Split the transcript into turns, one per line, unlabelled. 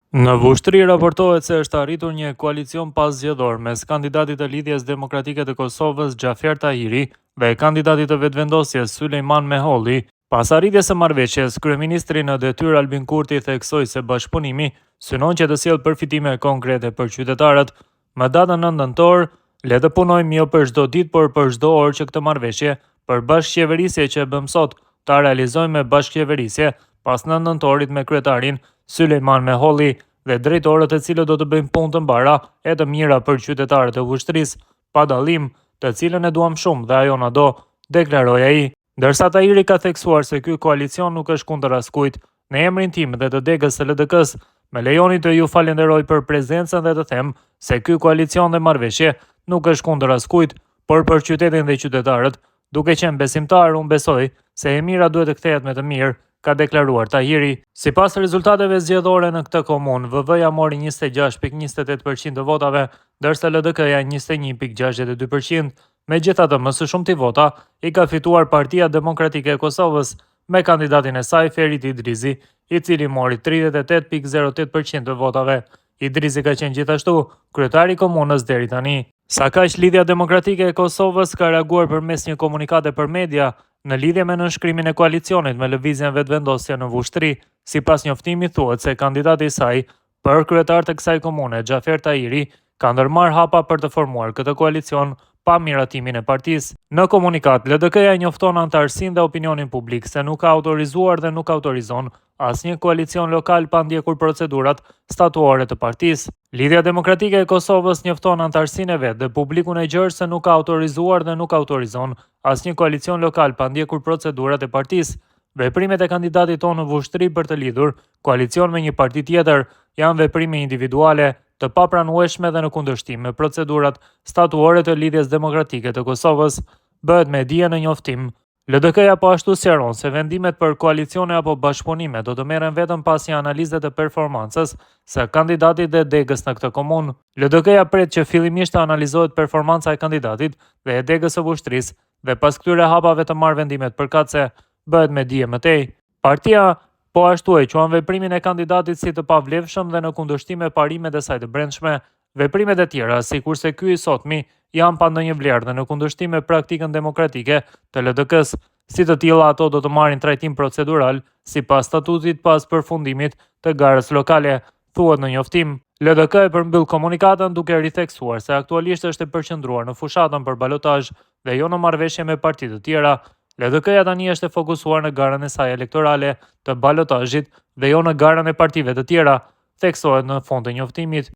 Në Vushtri raportohet se është arritur një koalicion paszgjedhor mes kandidatit të Lidhjes Demokratike të Kosovës Xhafer Tahiri dhe kandidatit të vetëvendosjes Sulejman Meholli. Pas arritjes së marrëveshjes, kryeministri në detyrë Albin Kurti theksoi se bashkëpunimi synon që të sjellë përfitime konkrete për qytetarët. Më datën 9 nëntor, le të punojmë jo për çdo ditë, por për çdo orë që këtë marrëveshje për bashkëqeverisje që bëm sot ta realizojmë me bashkëqeverisje pas 9 nëntorit me kryetarin Sulejman Meholli dhe drejtorët e cilët do të bëjmë punë të mbara e të mira për qytetarët e Vushtrisë, pa dallim, të cilën e duam shumë dhe ajo na do, deklaroi ai. Ndërsa Tahiri ka theksuar se ky koalicion nuk është kundër askujt, në emrin tim dhe të degës së LDK-s, më lejoni të ju falenderoj për prezencën dhe të them se ky koalicion dhe marrëveshje nuk është kundër askujt, por për qytetin dhe qytetarët. Duke qenë besimtar, unë besoj se e mira duhet të kthehet me të mirë, ka deklaruar Tahiri. Sipas rezultateve zgjedhore në këtë komunë, VV-ja mori 26.28% të votave, ndërsa LDK-ja 21.62%. Megjithatë, më së shumti vota i ka fituar Partia Demokratike e Kosovës me kandidatin e saj Ferit Idrizi, i cili mori 38.08% të votave. Idrizi ka qenë gjithashtu kryetari i komunës deri tani. Sa kaq, Lidhja Demokratike e Kosovës ka reaguar përmes një komunikate për media në lidhje me nënshkrimin e koalicionit me lëvizjen vetëvendosje në Vushtri. Sipas njoftimit thuhet se kandidati i saj për kryetar të kësaj komune, Xhafer Tahiri, ka ndërmarrë hapa për të formuar këtë koalicion pa miratimin e partisë. Në komunikat, LDK-ja njofton anëtarësinë dhe opinionin publik se nuk ka autorizuar dhe nuk autorizon asnjë koalicion lokal pa ndjekur procedurat statuore të partisë. Lidhja Demokratike e Kosovës njofton anëtarësinë e vet dhe publikun e gjerë se nuk ka autorizuar dhe nuk autorizon asnjë koalicion lokal pa ndjekur procedurat e partisë. Veprimet e kandidatit tonë në Vushtri për të lidhur koalicion me një parti tjetër janë veprime individuale, të papranueshme dhe në kundërshtim me procedurat statuore të Lidhjes Demokratike të Kosovës, bëhet me dije në njoftim. LDK-ja po ashtu sqaron se vendimet për koalicione apo bashkëpunime do të merren vetëm pasi analizat e performancës së kandidatit dhe degës në këtë komunë. LDK-ja pret që fillimisht të analizohet performanca e kandidatit dhe e degës së Vushtrisë dhe pas këtyre hapave të marrë vendimet përkatëse, bëhet me dije më tej. Partia po ashtu e quan veprimin e kandidatit si të pavlefshëm dhe në kundërshtim me parimet e saj të brendshme. Veprimet e tjera, sikurse ky i sotmi, janë pa ndonjë vlerë dhe në kundërshtim me praktikën demokratike të LDK-s. Si të tilla, ato do të marrin trajtim procedural sipas statutit pas përfundimit të garës lokale, thuhet në njoftim. LDK e përmbyll komunikatën duke ritheksuar se aktualisht është e përqendruar në fushatën për balotazh dhe jo në marrëveshje me parti të tjera. LDK-ja tani është e fokusuar në garën e saj elektorale të balotazhit dhe jo në garën e partive të tjera, theksohet në fund të njoftimit.